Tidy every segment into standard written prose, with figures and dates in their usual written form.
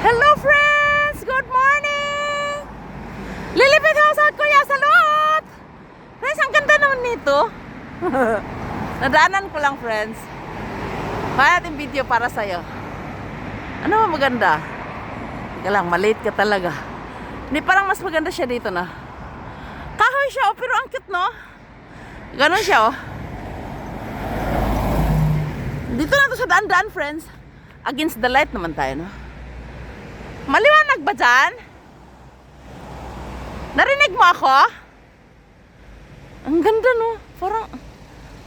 Hello friends! Good morning! Lilipit ako sa South Korea sa lot! Friends, ang ganda naman nito. Nadaanan ko lang friends. Kaya natin video para sa'yo. Ano ba maganda? Teka lang, malate ka talaga. Hindi, parang mas maganda siya dito na. Kahoy siya oh, pero ang cute no? Ganon siya oh. Dito na to sa daan-daan friends. Against the light naman tayo no? Maliwanag ba dyan? Narinig mo ako? Ang ganda no? Parang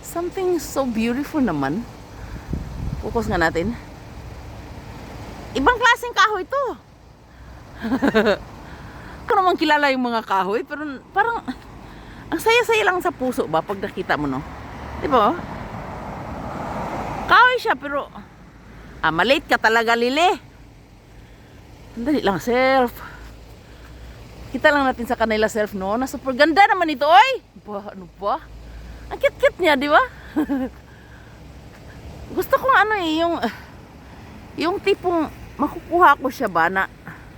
something so beautiful naman. Focus nga natin. Ibang klaseng kahoy to. Ako naman kilala yung mga kahoy, pero parang ang saya-saya lang sa puso ba pag nakita mo no? Diba? Kahoy siya pero malate ka talaga Lili. Dali lang self. Kita lang natin sa kanila self no. Na super ganda naman ito oy. Ano ba? Ang cute-cute niya, di ba? Gusto kong ano eh yung tipong makukuha ko siya ba na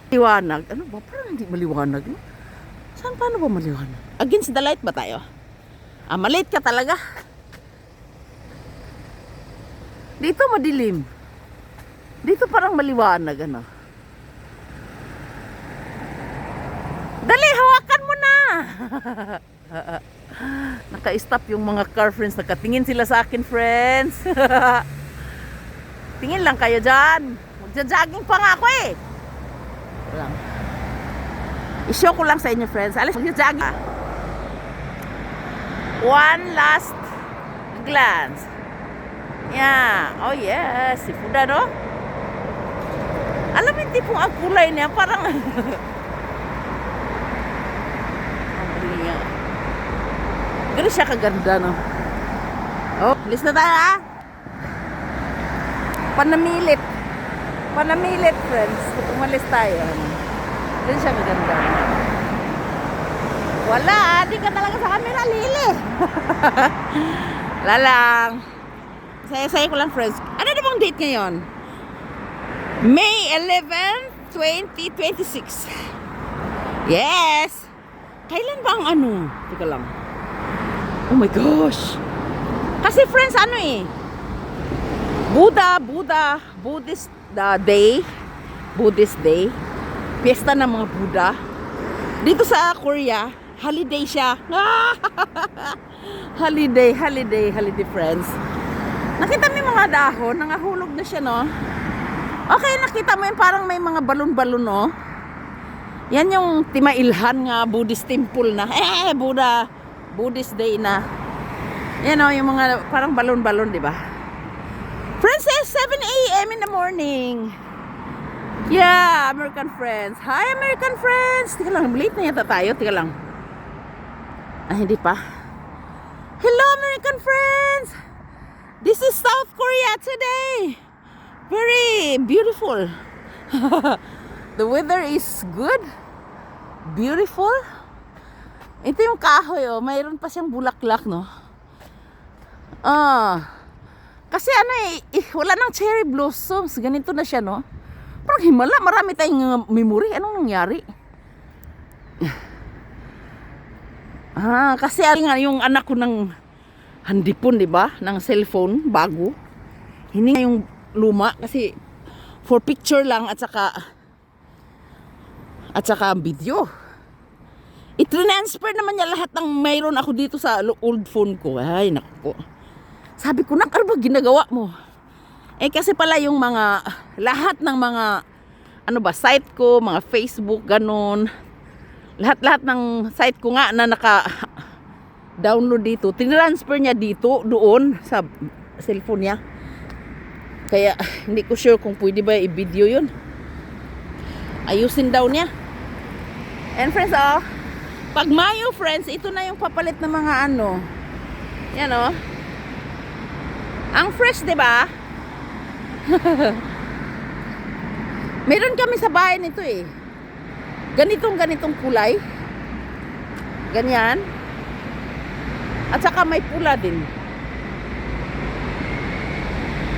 liwanag. Ano ba? Parang hindi maliwanag no? Saan paano ba maliwanag? Against the light ba tayo? Malate ka talaga. Dito madilim. Dito parang maliwanag ano. Dali, hawakan mo na. Naka-stop yung mga car friends. Nakatingin sila sa akin friends. Tingin lang kayo dyan. Magja-jogging pa nga ako eh. I-show ko lang sa inyo friends. Alis, magja-jogging. One last glance. Yeah. Oh yes. Sifuda no? Alam mo yung tipong ang kulay niya. Parang gano'n siya kaganda no? Oh, list na tayo ha? Panamilit friends. Umalis tayo gano'n siya kaganda. Wala, di ka talaga sa camera Lili. Wala lang. Saya-saya ko lang friends. Ano na bang date ngayon? May 11, 2026. Yes. Kailan ba ang ano? Teka lang. Oh my gosh. Kasi friends, ano eh. Buddhist day. Buddhist day. Piyesta ng mga Buddha. Dito sa Korea, holiday siya. Holiday friends. Nakita mo yung mga dahon, nangahulog na siya no? Okay, nakita mo yun parang may mga balon-balon no? Yan yung Timailhan nga Buddhist temple na. Buddhist day na. Yan o, yung mga parang balon-balon, di ba? Friends, 7 a.m. in the morning. Yeah, American friends. Hi, American friends. Tika lang, late na yata tayo. Tika lang. Hindi pa. Hello, American friends. This is South Korea today. Very beautiful. The weather is good. Beautiful. Ito yung kahoy oh, mayroon pa siyang bulaklak no. Kasi ano wala nang cherry blossoms. Ganito na siya no. Parang himala, marami tayong memory. Anong nangyari? Kasi nga yung anak ko ng handipon, di ba? Ng cellphone, bago. Hindi nga yung luma kasi for picture lang at saka video. I-transfer naman niya lahat ng mayroon ako dito sa old phone ko. Ay, naku po. Sabi ko, ano ba ginagawa mo? Kasi pala yung mga, lahat ng mga, site ko, mga Facebook, ganun. Lahat ng site ko nga na naka-download dito. Tinransfer niya dito, doon, sa cellphone niya. Kaya, hindi ko sure kung pwede ba i-video yun. Ayusin daw niya. And friends, pag Mayo, friends, ito na yung papalit ng mga yan ang fresh, di ba? Meron kami sa bahay nito eh. Ganitong kulay. Ganyan. At saka may pula din.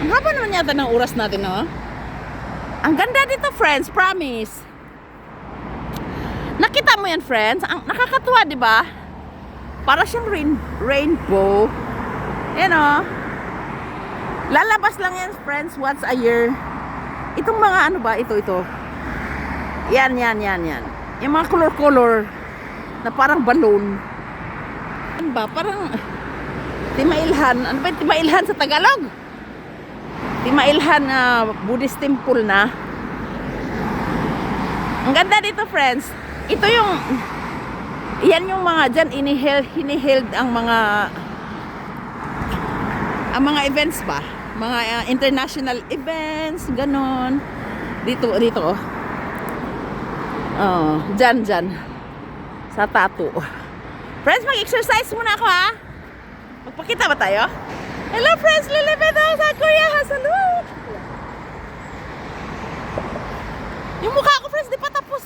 Ang haba naman yata ng oras natin, no? Ang ganda dito, friends, promise. Nakita mo yan, friends? Ang nakakatuwa, di ba? Para siyang rainbow. Yan o. Lalabas lang yan, friends, once a year. Itong mga ano ba? Ito. Yan. Yung mga color-color na parang balloon. Ano ba? Parang Timailhan. Ano ba yung Timailhan sa Tagalog? Timailhan na Buddhist temple na. Ang ganda dito, friends. Ito yung yan yung mga dyan hiniheld ang mga events ba? Mga international events, ganon. Dito oh. Oh, dyan. Sa tattoo. Friends, mag-exercise muna ako ha. Magpakita ba tayo? Hello friends, lilipid ako sa Korea. Salud! Yung mukha ko, friends, di pa tapos.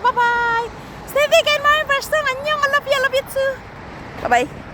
Bye-bye! Stay vegan, my first time. Annyeong, I love you too. Bye-bye.